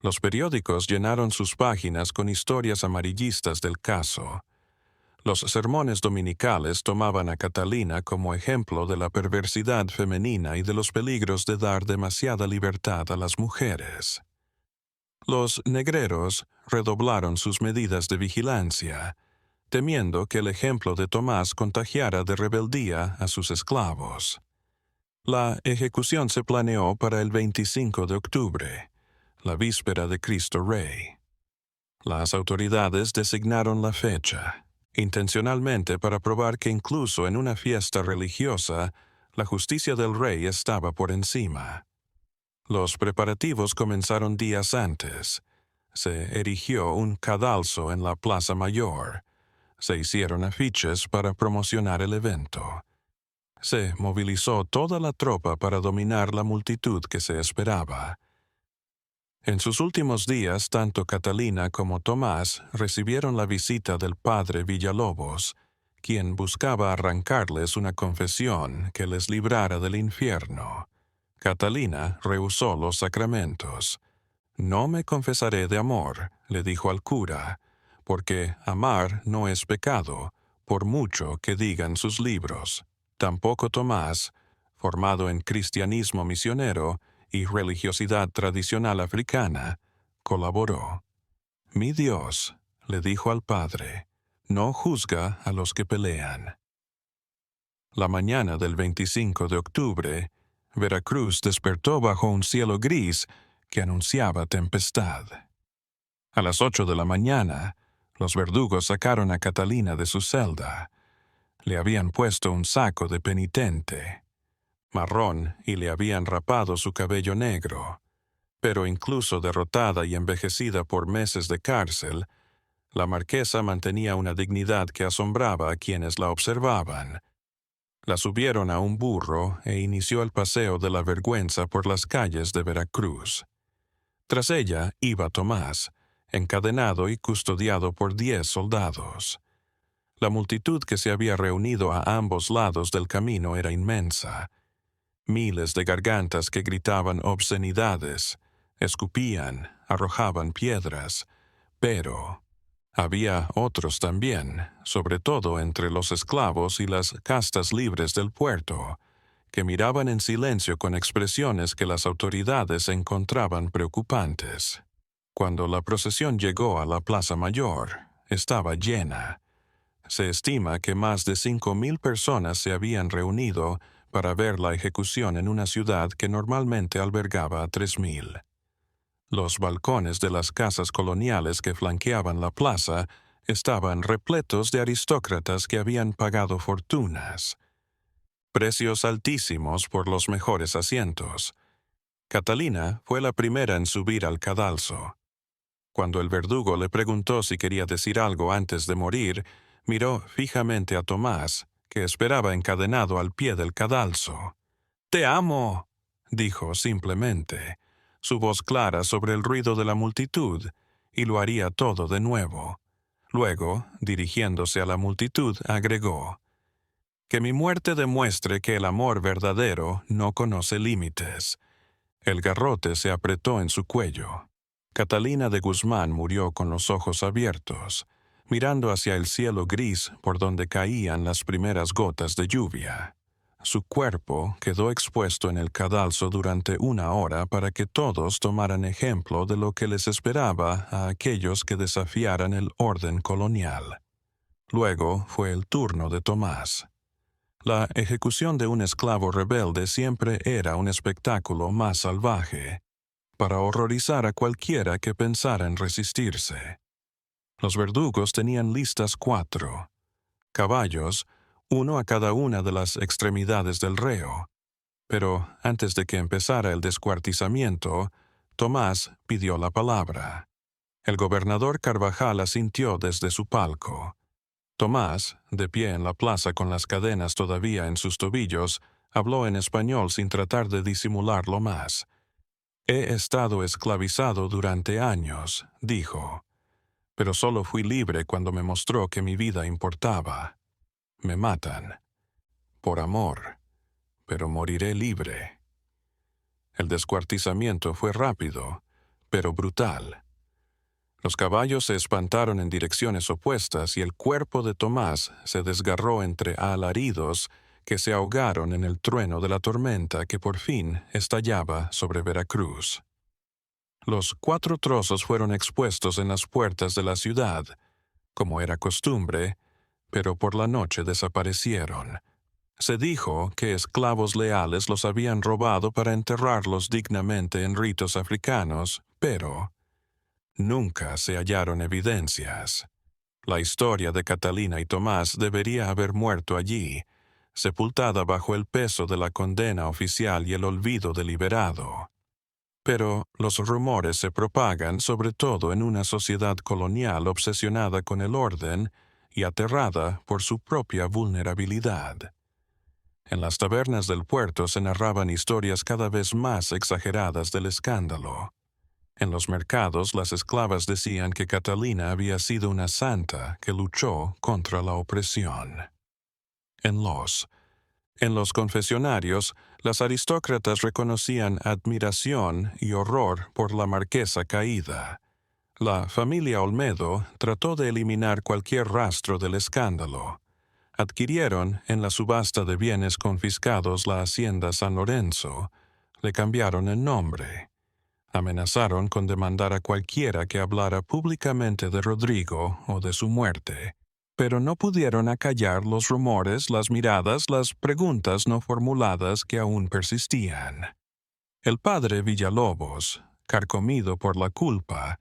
Los periódicos llenaron sus páginas con historias amarillistas del caso. Los sermones dominicales tomaban a Catalina como ejemplo de la perversidad femenina y de los peligros de dar demasiada libertad a las mujeres. Los negreros redoblaron sus medidas de vigilancia, temiendo que el ejemplo de Tomás contagiara de rebeldía a sus esclavos. La ejecución se planeó para el 25 de octubre, la víspera de Cristo Rey. Las autoridades designaron la fecha, intencionalmente para probar que incluso en una fiesta religiosa, la justicia del rey estaba por encima. Los preparativos comenzaron días antes. Se erigió un cadalso en la Plaza Mayor. Se hicieron afiches para promocionar el evento. Se movilizó toda la tropa para dominar la multitud que se esperaba. En sus últimos días, tanto Catalina como Tomás recibieron la visita del padre Villalobos, quien buscaba arrancarles una confesión que les librara del infierno. Catalina rehusó los sacramentos. «No me confesaré de amor», le dijo al cura, «porque amar no es pecado, por mucho que digan sus libros». Tampoco Tomás, formado en cristianismo misionero y religiosidad tradicional africana, colaboró. «Mi Dios», le dijo al padre, «no juzga a los que pelean». La mañana del 25 de octubre, Veracruz despertó bajo un cielo gris que anunciaba tempestad. A las 8 de la mañana, los verdugos sacaron a Catalina de su celda. Le habían puesto un saco de penitente, marrón, y le habían rapado su cabello negro. Pero incluso derrotada y envejecida por meses de cárcel, la marquesa mantenía una dignidad que asombraba a quienes la observaban. La subieron a un burro e inició el paseo de la vergüenza por las calles de Veracruz. Tras ella iba Tomás, encadenado y custodiado por 10 soldados. La multitud que se había reunido a ambos lados del camino era inmensa. Miles de gargantas que gritaban obscenidades, escupían, arrojaban piedras, pero había otros también, sobre todo entre los esclavos y las castas libres del puerto, que miraban en silencio con expresiones que las autoridades encontraban preocupantes. Cuando la procesión llegó a la Plaza Mayor, estaba llena. Se estima que más de 5,000 personas se habían reunido para ver la ejecución en una ciudad que normalmente albergaba a 3,000. Los balcones de las casas coloniales que flanqueaban la plaza estaban repletos de aristócratas que habían pagado fortunas. Precios altísimos por los mejores asientos. Catalina fue la primera en subir al cadalso. Cuando el verdugo le preguntó si quería decir algo antes de morir, miró fijamente a Tomás, que esperaba encadenado al pie del cadalso. «¡Te amo!», dijo simplemente, su voz clara sobre el ruido de la multitud, y lo haría todo de nuevo. Luego, dirigiéndose a la multitud, agregó: «Que mi muerte demuestre que el amor verdadero no conoce límites». El garrote se apretó en su cuello. Catalina de Guzmán murió con los ojos abiertos, mirando hacia el cielo gris por donde caían las primeras gotas de lluvia. Su cuerpo quedó expuesto en el cadalso durante 1 hora para que todos tomaran ejemplo de lo que les esperaba a aquellos que desafiaran el orden colonial. Luego fue el turno de Tomás. La ejecución de un esclavo rebelde siempre era un espectáculo más salvaje, para horrorizar a cualquiera que pensara en resistirse. Los verdugos tenían listas 4 caballos, uno a cada una de las extremidades del reo, Pero antes de que empezara el descuartizamiento, Tomás pidió la palabra. El gobernador Carvajal asintió desde su palco. Tomás, de pie en la plaza con las cadenas todavía en sus tobillos, habló en español sin tratar de disimularlo más. «He estado esclavizado durante años», dijo, «pero solo fui libre cuando me mostró que mi vida importaba. Me matan. Por amor. Pero moriré libre». El descuartizamiento fue rápido, pero brutal. Los caballos se espantaron en direcciones opuestas y el cuerpo de Tomás se desgarró entre alaridos que se ahogaron en el trueno de la tormenta que por fin estallaba sobre Veracruz. Los 4 trozos fueron expuestos en las puertas de la ciudad, como era costumbre, pero por la noche desaparecieron. Se dijo que esclavos leales los habían robado para enterrarlos dignamente en ritos africanos, pero nunca se hallaron evidencias. La historia de Catalina y Tomás debería haber muerto allí, sepultada bajo el peso de la condena oficial y el olvido deliberado. Pero los rumores se propagan sobre todo en una sociedad colonial obsesionada con el orden y aterrada por su propia vulnerabilidad. En las tabernas del puerto se narraban historias cada vez más exageradas del escándalo. En los mercados las esclavas decían que Catalina había sido una santa que luchó contra la opresión. En los confesionarios, las aristócratas reconocían admiración y horror por la marquesa caída. La familia Olmedo trató de eliminar cualquier rastro del escándalo. Adquirieron en la subasta de bienes confiscados la hacienda San Lorenzo, le cambiaron el nombre. Amenazaron con demandar a cualquiera que hablara públicamente de Rodrigo o de su muerte, pero no pudieron acallar los rumores, las miradas, las preguntas no formuladas que aún persistían. El padre Villalobos, carcomido por la culpa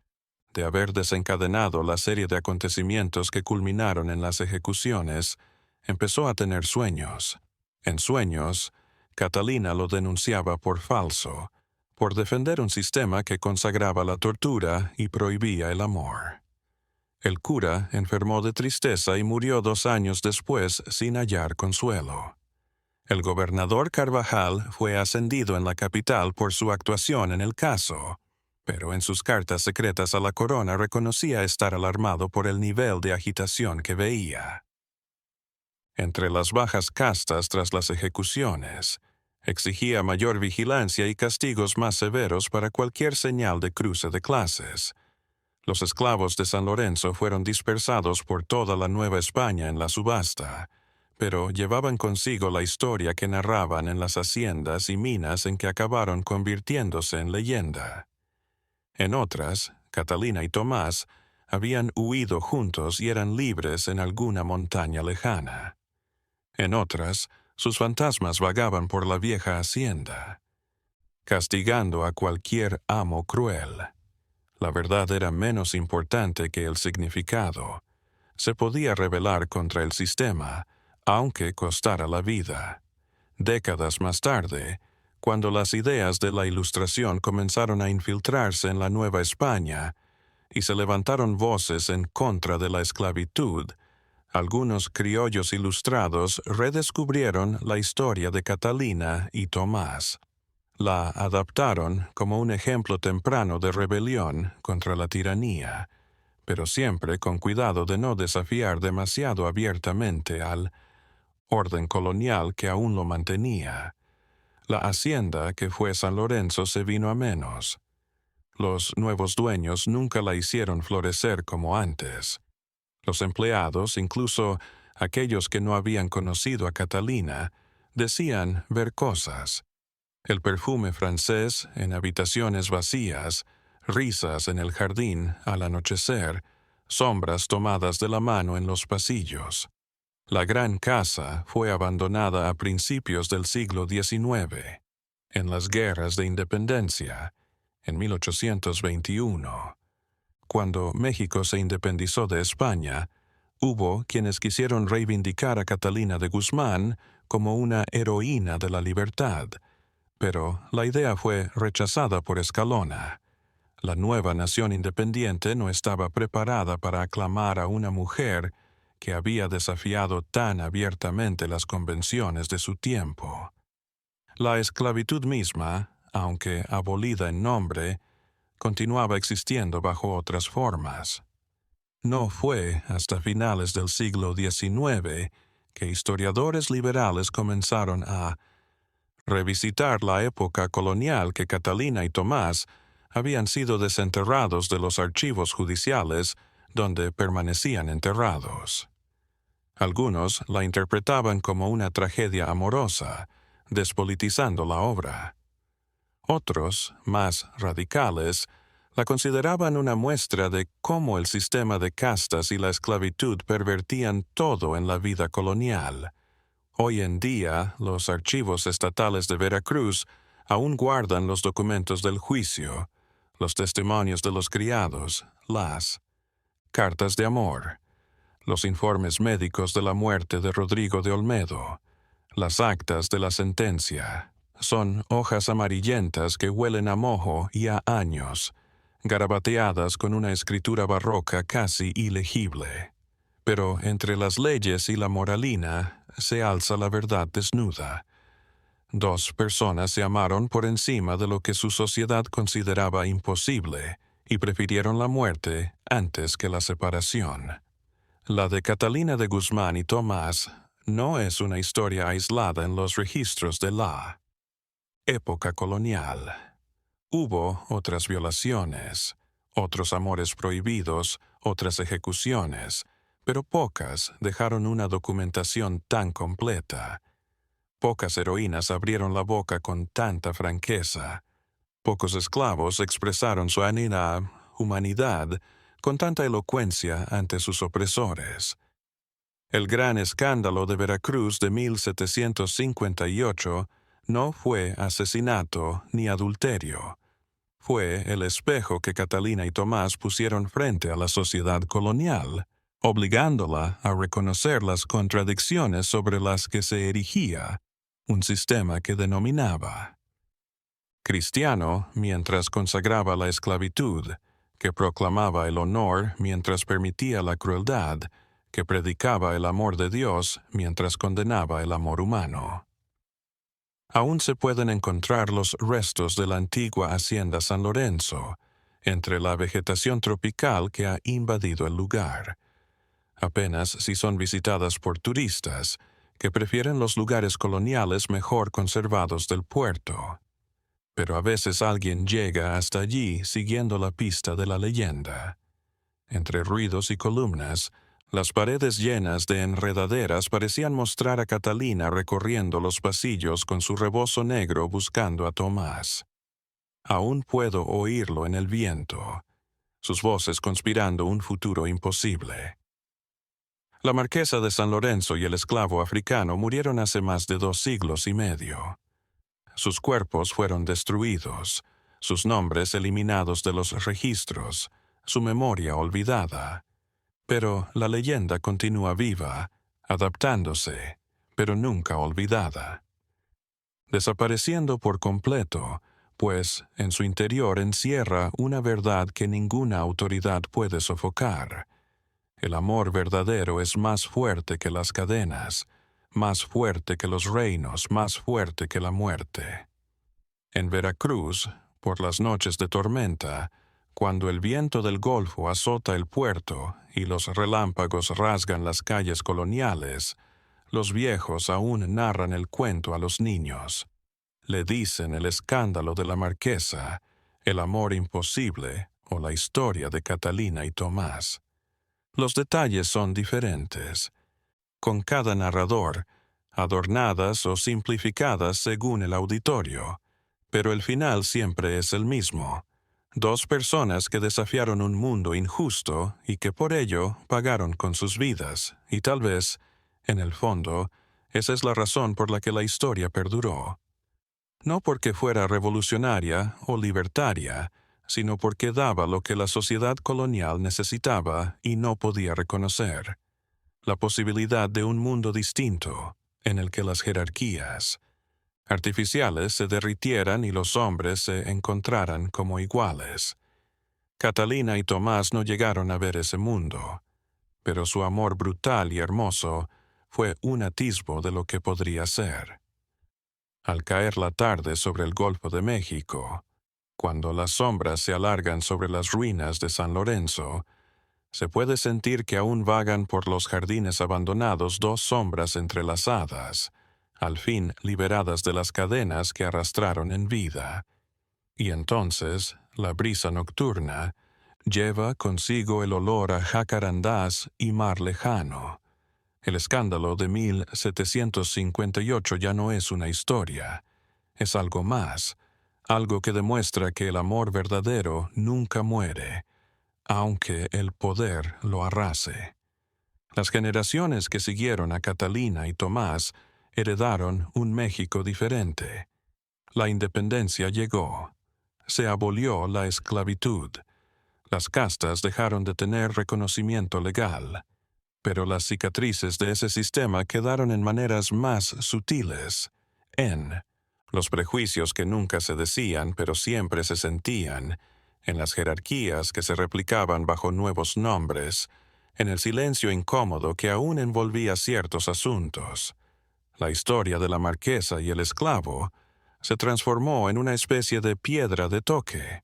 de haber desencadenado la serie de acontecimientos que culminaron en las ejecuciones, empezó a tener sueños. En sueños, Catalina lo denunciaba por falso, por defender un sistema que consagraba la tortura y prohibía el amor. El cura enfermó de tristeza y murió 2 años después sin hallar consuelo. El gobernador Carvajal fue ascendido en la capital por su actuación en el caso, pero en sus cartas secretas a la corona reconocía estar alarmado por el nivel de agitación que veía. Entre las bajas castas tras las ejecuciones, exigía mayor vigilancia y castigos más severos para cualquier señal de cruce de clases. Los esclavos de San Lorenzo fueron dispersados por toda la Nueva España en la subasta, pero llevaban consigo la historia que narraban en las haciendas y minas en que acabaron convirtiéndose en leyenda. En otras, Catalina y Tomás habían huido juntos y eran libres en alguna montaña lejana. En otras, sus fantasmas vagaban por la vieja hacienda, castigando a cualquier amo cruel. La verdad era menos importante que el significado. Se podía rebelar contra el sistema, aunque costara la vida. Décadas más tarde, cuando las ideas de la Ilustración comenzaron a infiltrarse en la Nueva España y se levantaron voces en contra de la esclavitud, algunos criollos ilustrados redescubrieron la historia de Catalina y Tomás. La adaptaron como un ejemplo temprano de rebelión contra la tiranía, pero siempre con cuidado de no desafiar demasiado abiertamente al orden colonial que aún lo mantenía. La hacienda que fue San Lorenzo se vino a menos. Los nuevos dueños nunca la hicieron florecer como antes. Los empleados, incluso aquellos que no habían conocido a Catalina, decían ver cosas. El perfume francés en habitaciones vacías, risas en el jardín al anochecer, sombras tomadas de la mano en los pasillos. La gran casa fue abandonada a principios del siglo XIX, en las guerras de independencia, en 1821. Cuando México se independizó de España, hubo quienes quisieron reivindicar a Catalina de Guzmán como una heroína de la libertad, pero la idea fue rechazada por Escalona. La nueva nación independiente no estaba preparada para aclamar a una mujer que había desafiado tan abiertamente las convenciones de su tiempo. La esclavitud misma, aunque abolida en nombre, continuaba existiendo bajo otras formas. No fue hasta finales del siglo XIX que historiadores liberales comenzaron a revisitar la época colonial que Catalina y Tomás habían sido desenterrados de los archivos judiciales donde permanecían enterrados. Algunos la interpretaban como una tragedia amorosa, despolitizando la obra. Otros, más radicales, la consideraban una muestra de cómo el sistema de castas y la esclavitud pervertían todo en la vida colonial. Hoy en día, los archivos estatales de Veracruz aún guardan los documentos del juicio, los testimonios de los criados, las cartas de amor, los informes médicos de la muerte de Rodrigo de Olmedo, las actas de la sentencia. Son hojas amarillentas que huelen a mojo y a años, garabateadas con una escritura barroca casi ilegible. Pero entre las leyes y la moralina se alza la verdad desnuda. Dos personas se amaron por encima de lo que su sociedad consideraba imposible y prefirieron la muerte antes que la separación. La de Catalina de Guzmán y Tomás no es una historia aislada en los registros de la época colonial. Hubo otras violaciones, otros amores prohibidos, otras ejecuciones, pero pocas dejaron una documentación tan completa. Pocas heroínas abrieron la boca con tanta franqueza. Pocos esclavos expresaron su humanidad con tanta elocuencia ante sus opresores. El gran escándalo de Veracruz de 1758 no fue asesinato ni adulterio. Fue el espejo que Catalina y Tomás pusieron frente a la sociedad colonial, obligándola a reconocer las contradicciones sobre las que se erigía un sistema que denominaba cristiano mientras consagraba la esclavitud, que proclamaba el honor mientras permitía la crueldad, que predicaba el amor de Dios mientras condenaba el amor humano. Aún se pueden encontrar los restos de la antigua hacienda San Lorenzo, entre la vegetación tropical que ha invadido el lugar. Apenas si son visitadas por turistas, que prefieren los lugares coloniales mejor conservados del puerto. Pero a veces alguien llega hasta allí siguiendo la pista de la leyenda. Entre ruidos y columnas, las paredes llenas de enredaderas parecían mostrar a Catalina recorriendo los pasillos con su rebozo negro buscando a Tomás. Aún puedo oírlo en el viento, sus voces conspirando un futuro imposible. La marquesa de San Lorenzo y el esclavo africano murieron hace más de 2 siglos y medio. Sus cuerpos fueron destruidos, sus nombres eliminados de los registros, su memoria olvidada. Pero la leyenda continúa viva, adaptándose, pero nunca olvidada. Desapareciendo por completo, pues en su interior encierra una verdad que ninguna autoridad puede sofocar. El amor verdadero es más fuerte que las cadenas, más fuerte que los reinos, más fuerte que la muerte. En Veracruz, por las noches de tormenta, cuando el viento del Golfo azota el puerto y los relámpagos rasgan las calles coloniales, los viejos aún narran el cuento a los niños. Le dicen el escándalo de la marquesa, el amor imposible o la historia de Catalina y Tomás. Los detalles son diferentes, con cada narrador, adornadas o simplificadas según el auditorio, pero el final siempre es el mismo. 2 personas que desafiaron un mundo injusto y que por ello pagaron con sus vidas, y tal vez, en el fondo, esa es la razón por la que la historia perduró. No porque fuera revolucionaria o libertaria, sino porque daba lo que la sociedad colonial necesitaba y no podía reconocer: la posibilidad de un mundo distinto, en el que las jerarquías, artificiales se derritieran y los hombres se encontraran como iguales. Catalina y Tomás no llegaron a ver ese mundo, pero su amor brutal y hermoso fue un atisbo de lo que podría ser. Al caer la tarde sobre el Golfo de México, cuando las sombras se alargan sobre las ruinas de San Lorenzo, se puede sentir que aún vagan por los jardines abandonados dos sombras entrelazadas, al fin liberadas de las cadenas que arrastraron en vida. Y entonces, la brisa nocturna lleva consigo el olor a jacarandás y mar lejano. El escándalo de 1758 ya no es una historia, es algo más, algo que demuestra que el amor verdadero nunca muere, aunque el poder lo arrase. Las generaciones que siguieron a Catalina y Tomás heredaron un México diferente. La independencia llegó. Se abolió la esclavitud. Las castas dejaron de tener reconocimiento legal. Pero las cicatrices de ese sistema quedaron en maneras más sutiles, en los prejuicios que nunca se decían pero siempre se sentían, en las jerarquías que se replicaban bajo nuevos nombres, en el silencio incómodo que aún envolvía ciertos asuntos. La historia de la marquesa y el esclavo se transformó en una especie de piedra de toque.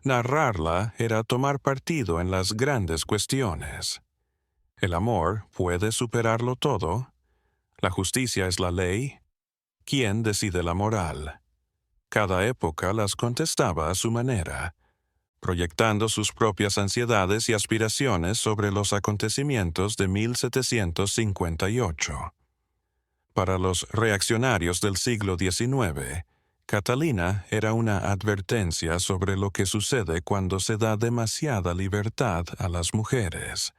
Narrarla era tomar partido en las grandes cuestiones. ¿El amor puede superarlo todo? ¿La justicia es la ley? ¿Quién decide la moral? Cada época las contestaba a su manera, proyectando sus propias ansiedades y aspiraciones sobre los acontecimientos de 1758. Para los reaccionarios del siglo XIX, Catalina era una advertencia sobre lo que sucede cuando se da demasiada libertad a las mujeres.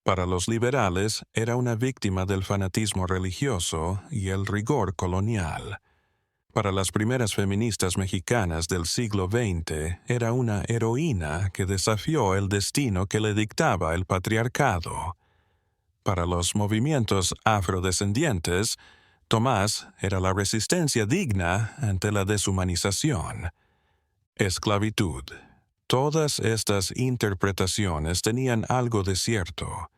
Para los liberales, era una víctima del fanatismo religioso y el rigor colonial. Para las primeras feministas mexicanas del siglo XX, era una heroína que desafió el destino que le dictaba el patriarcado. Para los movimientos afrodescendientes, Tomás era la resistencia digna ante la deshumanización. Esclavitud. Todas estas interpretaciones tenían algo de cierto,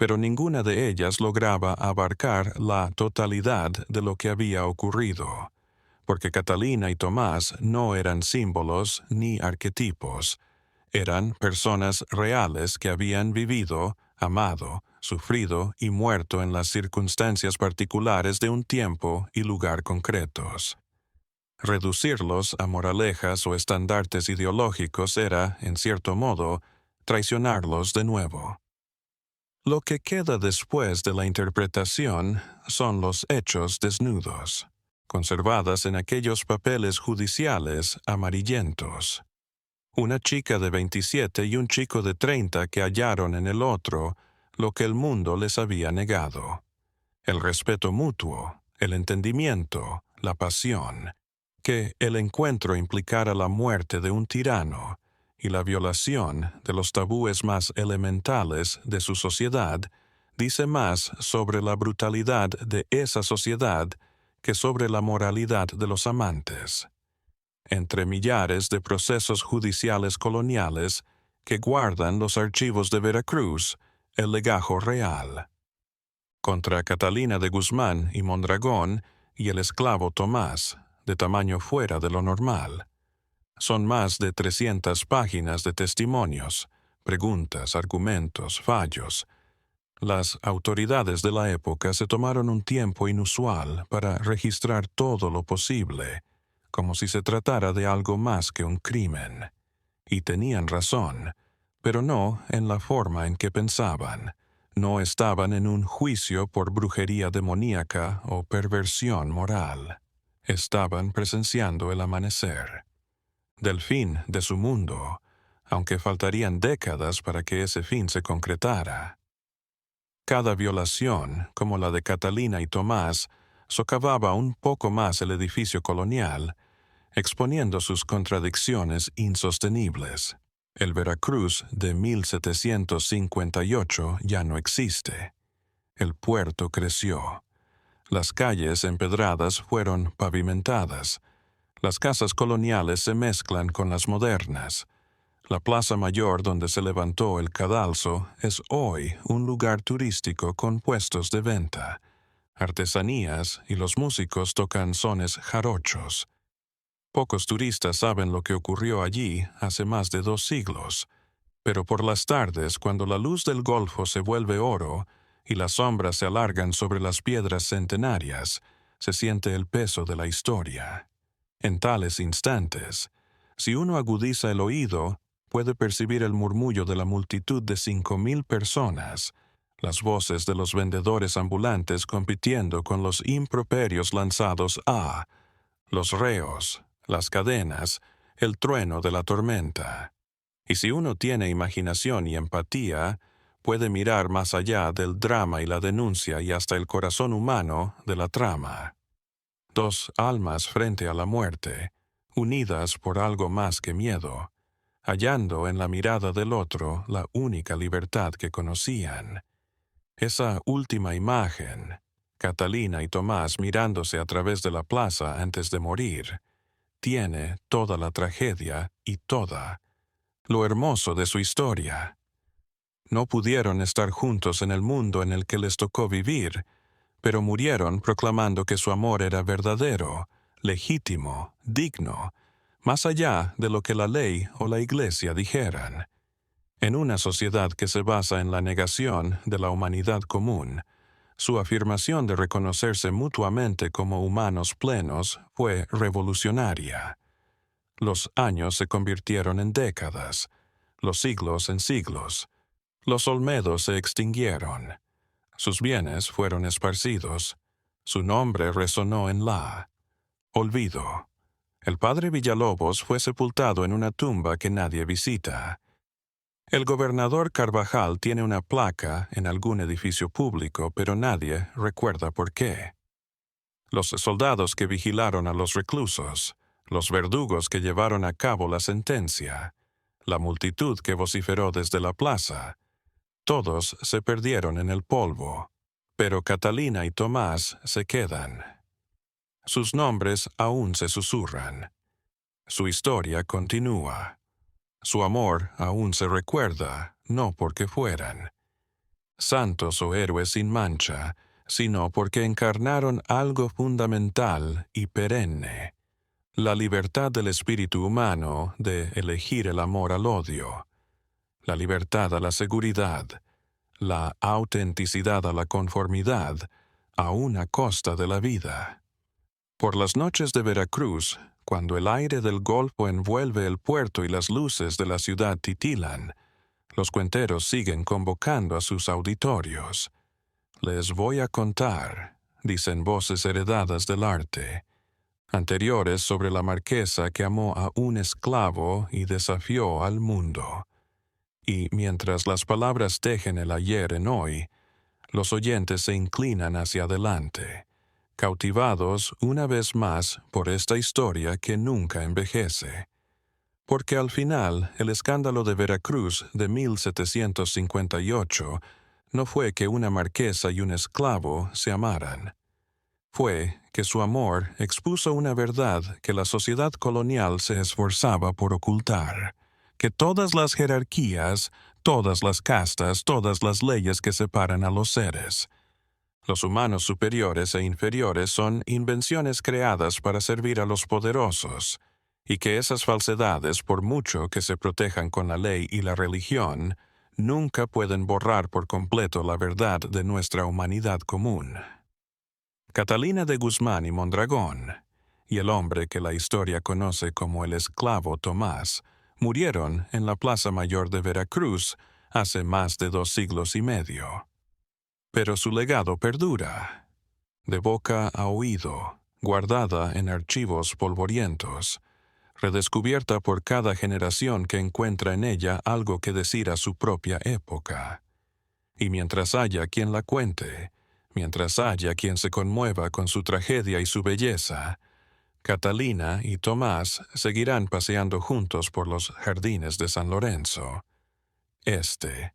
pero ninguna de ellas lograba abarcar la totalidad de lo que había ocurrido, porque Catalina y Tomás no eran símbolos ni arquetipos, eran personas reales que habían vivido, amado, sufrido y muerto en las circunstancias particulares de un tiempo y lugar concretos. Reducirlos a moralejas o estandartes ideológicos era, en cierto modo, traicionarlos de nuevo. Lo que queda después de la interpretación son los hechos desnudos, conservadas en aquellos papeles judiciales amarillentos. Una chica de 27 y un chico de 30 que hallaron en el otro lo que el mundo les había negado. El respeto mutuo, el entendimiento, la pasión, que el encuentro implicara la muerte de un tirano y la violación de los tabúes más elementales de su sociedad, dice más sobre la brutalidad de esa sociedad que sobre la moralidad de los amantes. Entre millares de procesos judiciales coloniales que guardan los archivos de Veracruz, el legajo real. Contra Catalina de Guzmán y Mondragón y el esclavo Tomás, de tamaño fuera de lo normal. Son más de 300 páginas de testimonios, preguntas, argumentos, fallos. Las autoridades de la época se tomaron un tiempo inusual para registrar todo lo posible, como si se tratara de algo más que un crimen. Y tenían razón, pero no en la forma en que pensaban. No estaban en un juicio por brujería demoníaca o perversión moral. Estaban presenciando el amanecer del fin de su mundo, aunque faltarían décadas para que ese fin se concretara. Cada violación, como la de Catalina y Tomás, socavaba un poco más el edificio colonial, exponiendo sus contradicciones insostenibles. El Veracruz de 1758 ya no existe. El puerto creció. Las calles empedradas fueron pavimentadas. Las casas coloniales se mezclan con las modernas. La plaza mayor donde se levantó el cadalso es hoy un lugar turístico con puestos de venta, artesanías y los músicos tocan sones jarochos. Pocos turistas saben lo que ocurrió allí hace más de 2 siglos, pero por las tardes, cuando la luz del Golfo se vuelve oro y las sombras se alargan sobre las piedras centenarias, se siente el peso de la historia. En tales instantes, si uno agudiza el oído, puede percibir el murmullo de la multitud de 5,000 personas, las voces de los vendedores ambulantes compitiendo con los improperios lanzados a los reos, las cadenas, el trueno de la tormenta. Y si uno tiene imaginación y empatía, puede mirar más allá del drama y la denuncia y hasta el corazón humano de la trama. 2 almas frente a la muerte, unidas por algo más que miedo, hallando en la mirada del otro la única libertad que conocían. Esa última imagen, Catalina y Tomás mirándose a través de la plaza antes de morir, tiene toda la tragedia y toda lo hermoso de su historia. No pudieron estar juntos en el mundo en el que les tocó vivir, pero murieron proclamando que su amor era verdadero, legítimo, digno, más allá de lo que la ley o la iglesia dijeran. En una sociedad que se basa en la negación de la humanidad común, su afirmación de reconocerse mutuamente como humanos plenos fue revolucionaria. Los años se convirtieron en décadas, los siglos en siglos. Los Olmedos se extinguieron. Sus bienes fueron esparcidos. Su nombre resonó en la olvido. El padre Villalobos fue sepultado en una tumba que nadie visita. El gobernador Carvajal tiene una placa en algún edificio público, pero nadie recuerda por qué. Los soldados que vigilaron a los reclusos, los verdugos que llevaron a cabo la sentencia, la multitud que vociferó desde la plaza, todos se perdieron en el polvo, pero Catalina y Tomás se quedan. Sus nombres aún se susurran. Su historia continúa. Su amor aún se recuerda, no porque fueran santos o héroes sin mancha, sino porque encarnaron algo fundamental y perenne, la libertad del espíritu humano de elegir el amor al odio, la libertad a la seguridad, la autenticidad a la conformidad, aún a costa de la vida. Por las noches de Veracruz, cuando el aire del Golfo envuelve el puerto y las luces de la ciudad titilan, los cuenteros siguen convocando a sus auditorios. Les voy a contar, dicen voces heredadas del arte, anteriores sobre la marquesa que amó a un esclavo y desafió al mundo. Y mientras las palabras tejen el ayer en hoy, los oyentes se inclinan hacia adelante, cautivados una vez más por esta historia que nunca envejece. Porque al final el escándalo de Veracruz de 1758 no fue que una marquesa y un esclavo se amaran. Fue que su amor expuso una verdad que la sociedad colonial se esforzaba por ocultar, que todas las jerarquías, todas las castas, todas las leyes que separan a los seres, los humanos superiores e inferiores son invenciones creadas para servir a los poderosos, y que esas falsedades, por mucho que se protejan con la ley y la religión, nunca pueden borrar por completo la verdad de nuestra humanidad común. Catalina de Guzmán y Mondragón, y el hombre que la historia conoce como el esclavo Tomás, murieron en la Plaza Mayor de Veracruz hace más de 2 siglos y medio. Pero su legado perdura, de boca a oído, guardada en archivos polvorientos, redescubierta por cada generación que encuentra en ella algo que decir a su propia época. Y mientras haya quien la cuente, mientras haya quien se conmueva con su tragedia y su belleza, Catalina y Tomás seguirán paseando juntos por los jardines de San Lorenzo. Este